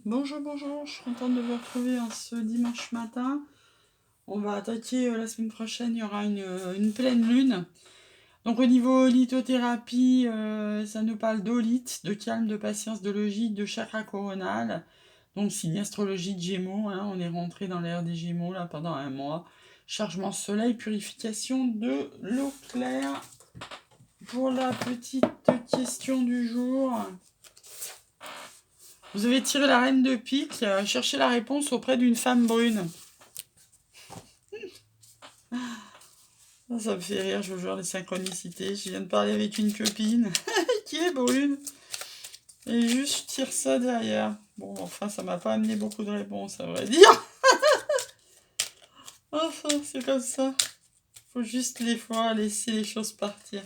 Bonjour, bonjour, je suis contente de vous retrouver en ce dimanche matin. On va attaquer la semaine prochaine, il y aura une pleine lune. Donc au niveau lithothérapie, ça nous parle d'olite, de calme, de patience, de logique, de chakra coronal. Donc signe astrologie de Gémeaux, hein, on est rentré dans l'ère des Gémeaux là pendant un mois. Chargement soleil, purification de l'eau claire. Pour la petite question du jour, vous avez tiré la reine de pique, cherchez la réponse auprès d'une femme brune. Ça me fait rire, je vous jure, les synchronicités. Je viens de parler avec une copine qui est brune. Et juste, je tire ça derrière. Bon, enfin, ça m'a pas amené beaucoup de réponses, à vrai dire. Enfin, c'est comme ça. Faut juste des fois laisser les choses partir.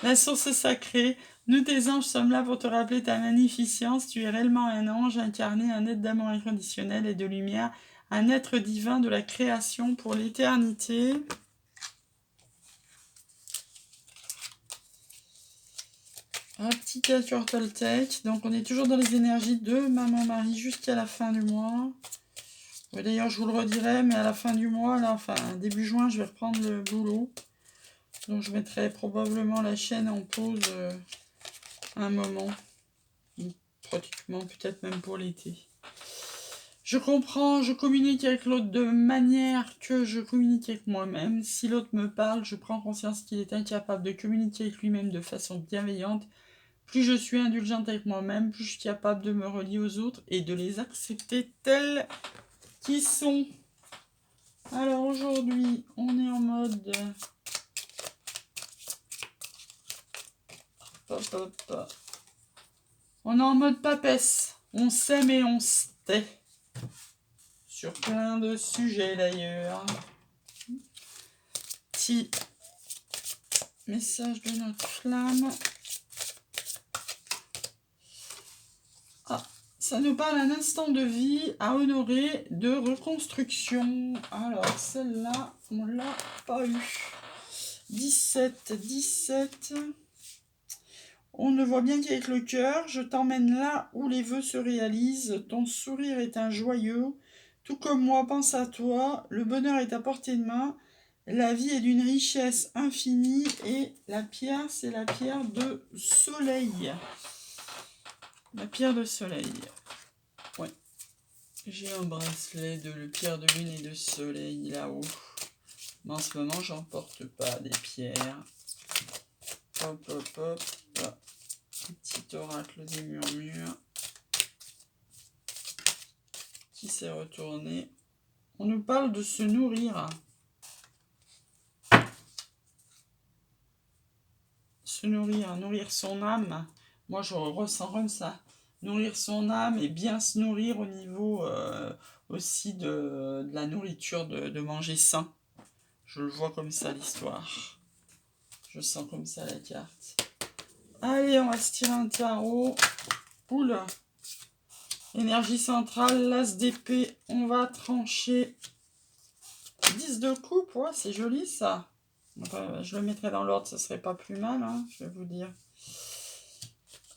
La source sacrée. Nous, tes anges, sommes là pour te rappeler ta magnificence. Tu es réellement un ange incarné, un être d'amour inconditionnel et de lumière, un être divin de la création pour l'éternité. Un petit calcul Toltec. Donc on est toujours dans les énergies de maman-mari jusqu'à la fin du mois. Oui, d'ailleurs je vous le redirai, mais à la fin du mois, là, enfin début juin, je vais reprendre le boulot. Donc je mettrai probablement la chaîne en pause un moment. Pratiquement, peut-être même pour l'été. Je comprends, je communique avec l'autre de manière que je communique avec moi-même. Si l'autre me parle, je prends conscience qu'il est incapable de communiquer avec lui-même de façon bienveillante. Plus je suis indulgente avec moi-même, plus je suis capable de me relier aux autres et de les accepter tels qu'ils sont. Alors aujourd'hui, on est en mode... On est en mode papesse. On s'aime et on se tait. Sur plein de sujets d'ailleurs. Petit message de notre flamme. Ça nous parle d'un instant de vie à honorer de reconstruction. Alors, celle-là, on l'a pas eu. 17. On ne voit bien qu'avec le cœur. Je t'emmène là où les vœux se réalisent. Ton sourire est un joyau. Tout comme moi, pense à toi. Le bonheur est à portée de main. La vie est d'une richesse infinie. Et la pierre, c'est la pierre de soleil. La pierre de soleil. Ouais. J'ai un bracelet de pierre de lune et de soleil là-haut. Mais en ce moment, j'en porte pas des pierres. Hop, hop, hop. Là. Un petit oracle des murmures qui s'est retourné. On nous parle de se nourrir. Se nourrir, nourrir son âme. Moi, je ressens comme ça. Nourrir son âme et bien se nourrir au niveau aussi de la nourriture, de manger sain. Je le vois comme ça, l'histoire. Je sens comme ça la carte. Allez, on va se tirer un tarot. Oula. Énergie centrale, l'as d'épée. On va trancher. 10 de coupe, ouais, c'est joli ça. Enfin, je le mettrai dans l'ordre, ça serait pas plus mal, hein, je vais vous dire.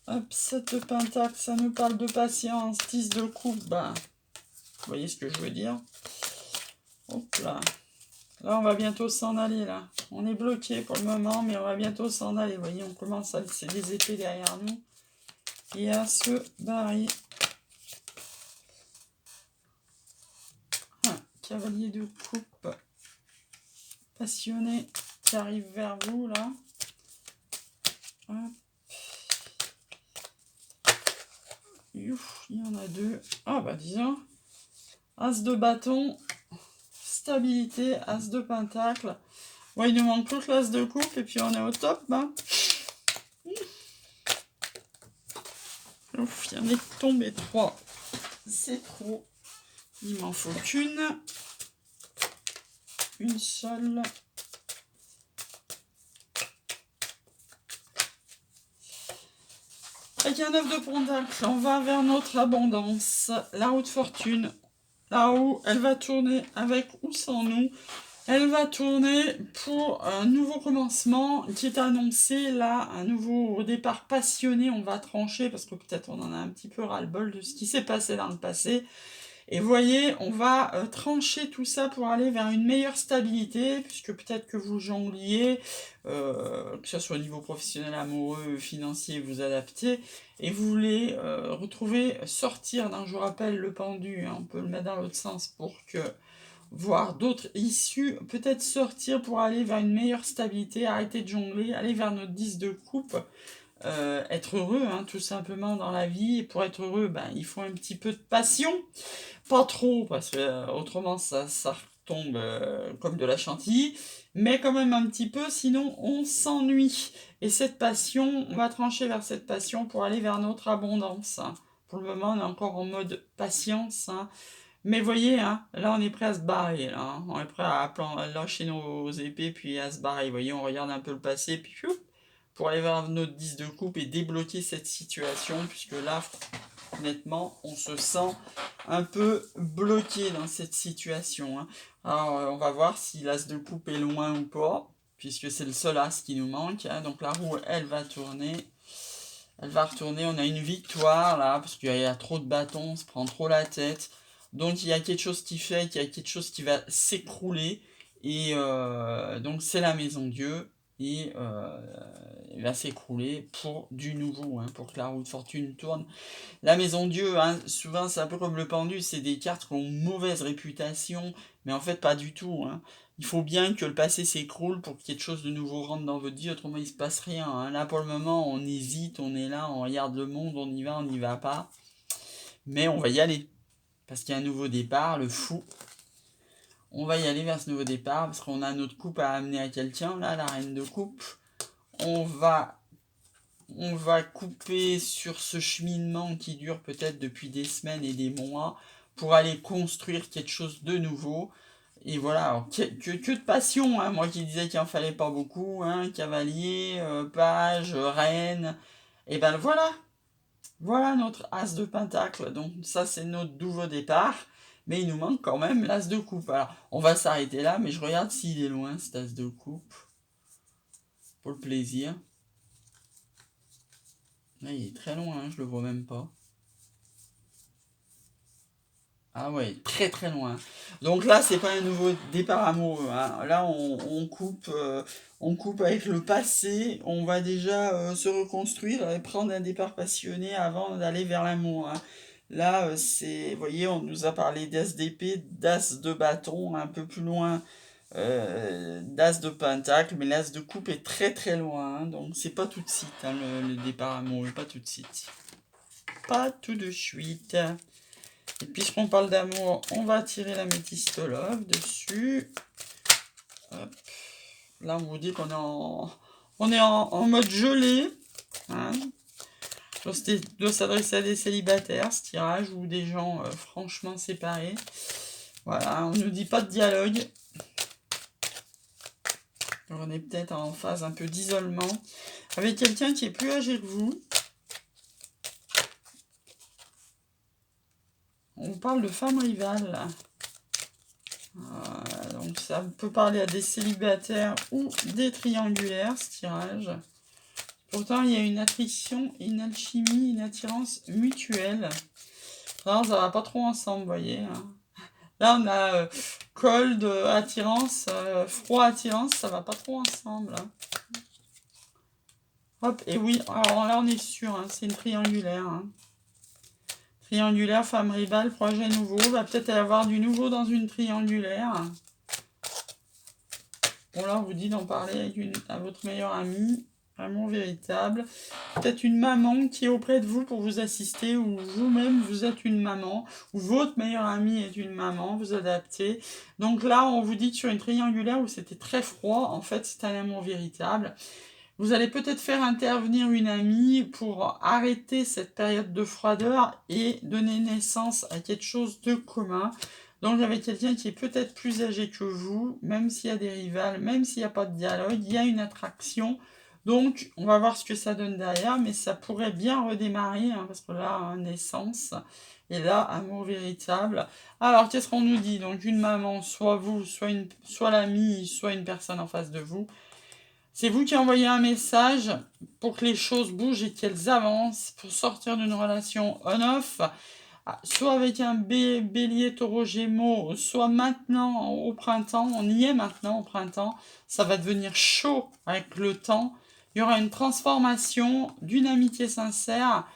Hop, 7 de pentacle, ça nous parle de patience. 10 de coupe, bah, vous voyez ce que je veux dire. Hop là. Là, on va bientôt s'en aller, là. On est bloqué pour le moment, mais on va bientôt s'en aller. Vous voyez, on commence à laisser des épées derrière nous. Et à se barrer. Cavalier de coupe. Passionné qui arrive vers vous, là. Hop. Ouf, il y en a deux. Ah, bah, disons. As de bâton. Stabilité. As de pentacle. Ouais, il nous manque plus que l'as de coupe et puis on est au top, bah. Ouf, il y en est tombé 3. C'est trop. Il m'en faut qu'une. Une seule. Avec un 9 de pentacle, on va vers notre abondance. La roue de fortune. Là où elle va tourner avec ou sans nous. Elle va tourner pour un nouveau commencement qui est annoncé, là, un nouveau départ passionné. On va trancher parce que peut-être on en a un petit peu ras-le-bol de ce qui s'est passé dans le passé. Et vous voyez, on va trancher tout ça pour aller vers une meilleure stabilité, puisque peut-être que vous jongliez, que ce soit au niveau professionnel, amoureux, financier, vous adaptez, et vous voulez retrouver, sortir d'un, je vous rappelle, le pendu, hein, on peut le mettre dans l'autre sens pour que voir d'autres issues, peut-être sortir pour aller vers une meilleure stabilité, arrêter de jongler, aller vers notre 10 de coupe, être heureux, hein, tout simplement dans la vie. Et pour être heureux, ben, il faut un petit peu de passion, pas trop, parce que autrement ça retombe comme de la chantilly, mais quand même un petit peu, sinon on s'ennuie. Et cette passion, on va trancher vers cette passion pour aller vers notre abondance, hein. Pour le moment, on est encore en mode patience, hein. Mais voyez, hein, là on est prêt à se barrer, là, hein. On est prêt à lâcher nos épées puis à se barrer. Vous voyez, on regarde un peu le passé, puis pour aller vers notre 10 de coupe et débloquer cette situation, puisque là, honnêtement, on se sent un peu bloqué dans cette situation, hein. Alors, on va voir si l'as de coupe est loin ou pas, puisque c'est le seul as qui nous manque, hein. Donc la roue, elle va tourner. Elle va retourner, on a une victoire là, parce qu'il y a trop de bâtons, on se prend trop la tête. Donc il y a quelque chose qui fait qu'il y a quelque chose qui va s'écrouler. Et donc c'est la maison Dieu. Et il va s'écrouler pour du nouveau, hein, pour que la roue de fortune tourne. La maison Dieu, hein, souvent c'est un peu comme le pendu, c'est des cartes qui ont une mauvaise réputation, mais en fait pas du tout, hein. Il faut bien que le passé s'écroule pour que quelque chose de nouveau rentre dans votre vie, autrement il se passe rien, hein. Là pour le moment on hésite, on est là, on regarde le monde, on n'y va pas, mais on va y aller, parce qu'il y a un nouveau départ, le fou. On va y aller vers ce nouveau départ, parce qu'on a notre coupe à amener à quelqu'un, là, la reine de coupe. On va couper sur ce cheminement qui dure peut-être depuis des semaines et des mois pour aller construire quelque chose de nouveau. Et voilà, alors, que de passion, hein. Moi qui disais qu'il en fallait pas beaucoup, hein, cavalier, page, reine, et ben voilà notre as de pentacle. Donc ça c'est notre nouveau départ, mais il nous manque quand même l'as de coupe. Alors on va s'arrêter là, mais je regarde s'il est loin cet as de coupe, pour le plaisir. Là, il est très loin, hein, je le vois même pas. Ah ouais, très très loin. Donc là, c'est pas un nouveau départ amoureux, hein. Là, on coupe avec le passé. On va déjà se reconstruire et prendre un départ passionné avant d'aller vers l'amour, hein. Là, vous voyez, on nous a parlé d'as d'épée, d'as de bâton, un peu plus loin, d'as de pentacle, mais l'as de coupe est très très loin, hein. Donc c'est pas tout de suite, hein, le départ amoureux, pas tout de suite. Pas tout de suite. Et puisqu'on parle d'amour, on va tirer la Métiste Love dessus. Hop. Là, on vous dit qu'on est en mode gelé, hein. Doit s'adresser à des célibataires, ce tirage, ou des gens franchement séparés. Voilà, on nous dit pas de dialogue. On est peut-être en phase un peu d'isolement avec quelqu'un qui est plus âgé que vous. On parle de femme rivale, là. Voilà, donc ça peut parler à des célibataires ou des triangulaires, ce tirage. Pourtant, il y a une attrition, une alchimie, une attirance mutuelle. Non, ça va pas trop ensemble, vous voyez, hein. Là, on a cold, attirance, froid, attirance, ça va pas trop ensemble, hein. Hop, et oui, alors là, on est sûr, hein, c'est une triangulaire, hein. Triangulaire, femme rivale, projet nouveau. Va peut-être y avoir du nouveau dans une triangulaire. Bon, là, on vous dit d'en parler à votre meilleure amie. Amour véritable. Peut-être une maman qui est auprès de vous pour vous assister, ou vous-même, vous êtes une maman, ou votre meilleure amie est une maman, vous adaptez. Donc là, on vous dit que sur une triangulaire où c'était très froid, en fait, c'est un amour véritable. Vous allez peut-être faire intervenir une amie pour arrêter cette période de froideur et donner naissance à quelque chose de commun. Donc avec quelqu'un qui est peut-être plus âgé que vous, même s'il y a des rivales, même s'il n'y a pas de dialogue, il y a une attraction. Donc, on va voir ce que ça donne derrière, mais ça pourrait bien redémarrer, hein, parce que là, naissance, et là, amour véritable. Alors, qu'est-ce qu'on nous dit? Donc, une maman, soit vous, soit l'ami, soit une personne en face de vous. C'est vous qui envoyez un message pour que les choses bougent et qu'elles avancent, pour sortir d'une relation on-off, soit avec un bélier, taureau, gémeaux, soit maintenant au printemps. On y est maintenant au printemps. Ça va devenir chaud avec le temps. Il y aura une transformation d'une amitié sincère.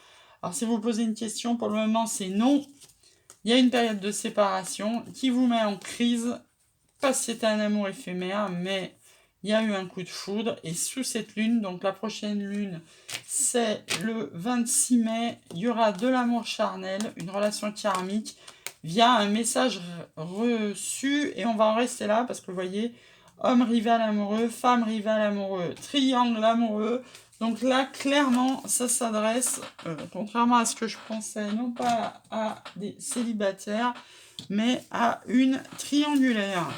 Alors si vous posez une question, pour le moment c'est non. Il y a une période de séparation qui vous met en crise. Pas si c'était un amour éphémère, mais il y a eu un coup de foudre. Et sous cette lune, donc la prochaine lune, c'est le 26 mai, il y aura de l'amour charnel, une relation karmique, via un message reçu. Et on va en rester là, parce que vous voyez, homme rival amoureux, femme rival amoureux, triangle amoureux. Donc là, clairement, ça s'adresse, contrairement à ce que je pensais, non pas à des célibataires, mais à une triangulaire.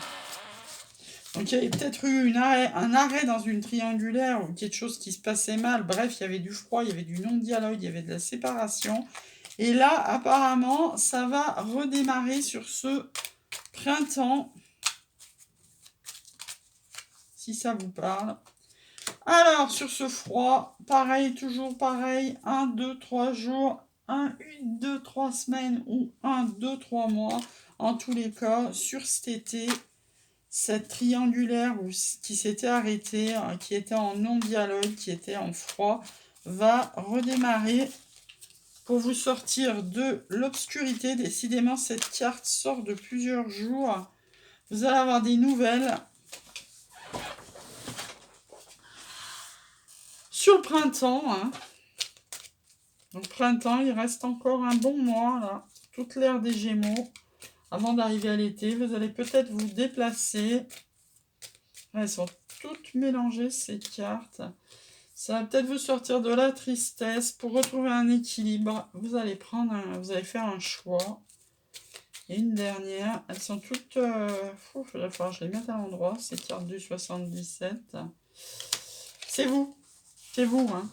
Donc il y avait peut-être eu un arrêt dans une triangulaire ou quelque chose qui se passait mal. Bref, il y avait du froid, il y avait du non-dialogue, il y avait de la séparation. Et là, apparemment, ça va redémarrer sur ce printemps, si ça vous parle. Alors, sur ce froid, pareil, toujours pareil, 1, 2, 3 jours, 1, 2, 3 semaines ou 1, 2, 3 mois. En tous les cas, sur cet été, cette triangulaire qui s'était arrêtée, qui était en non-dialogue, qui était en froid, va redémarrer pour vous sortir de l'obscurité. Décidément, cette carte sort de plusieurs jours. Vous allez avoir des nouvelles. Sur le printemps, hein. Donc printemps, il reste encore un bon mois, là. Toute l'ère des Gémeaux. Avant d'arriver à l'été, vous allez peut-être vous déplacer. Elles sont toutes mélangées, ces cartes. Ça va peut-être vous sortir de la tristesse pour retrouver un équilibre. Vous allez faire un choix. Et une dernière. Elles sont toutes... il va falloir que je les mette à l'endroit, ces cartes du 77. C'est vous. C'est vous, hein.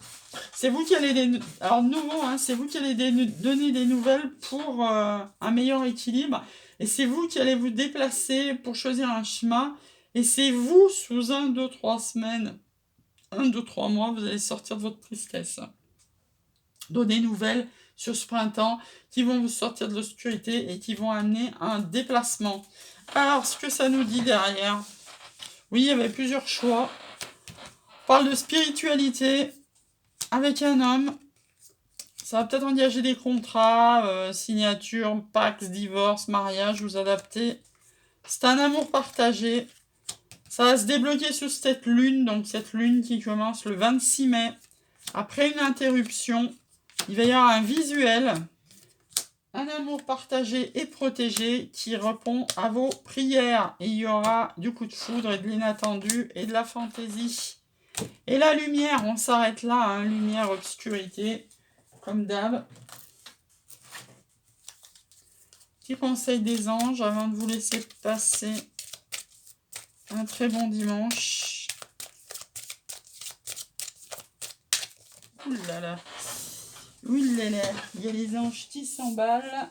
C'est vous qui allez... Alors, nouveau, hein, c'est vous qui allez donner des nouvelles pour un meilleur équilibre. Et c'est vous qui allez vous déplacer pour choisir un chemin. Et c'est vous, sous 1, 2, 3 semaines, 1, 2, 3 mois, vous allez sortir de votre tristesse. Donner des nouvelles sur ce printemps qui vont vous sortir de l'obscurité et qui vont amener un déplacement. Alors, ce que ça nous dit derrière, oui, il y avait plusieurs choix. On parle de spiritualité avec un homme. Ça va peut-être engager des contrats, signature, pax, divorce, mariage, vous adaptez. C'est un amour partagé. Ça va se débloquer sous cette lune, donc cette lune qui commence le 26 mai. Après une interruption, il va y avoir un visuel, un amour partagé et protégé qui répond à vos prières. Et il y aura du coup de foudre et de l'inattendu et de la fantaisie. Et la lumière, on s'arrête là, hein, lumière, obscurité, comme d'hab. Petit conseil des anges avant de vous laisser passer un très bon dimanche. Ouh là là. Ouh là là. Il y a les anges qui s'emballent.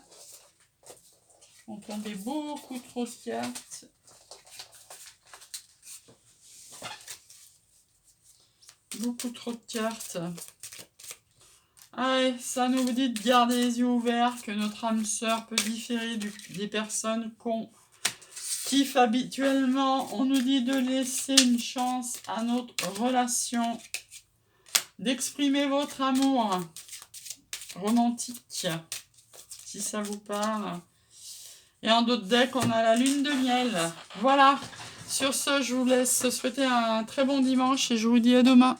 On tombait beaucoup trop de cartes. Beaucoup trop de cartes. Allez, ça nous dit de garder les yeux ouverts, que notre âme sœur peut différer des personnes qu'on kiffe habituellement. On nous dit de laisser une chance à notre relation, d'exprimer votre amour romantique, si ça vous parle. Et en d'autres decks, on a la lune de miel. Voilà. Sur ce, je vous laisse souhaiter un très bon dimanche et je vous dis à demain.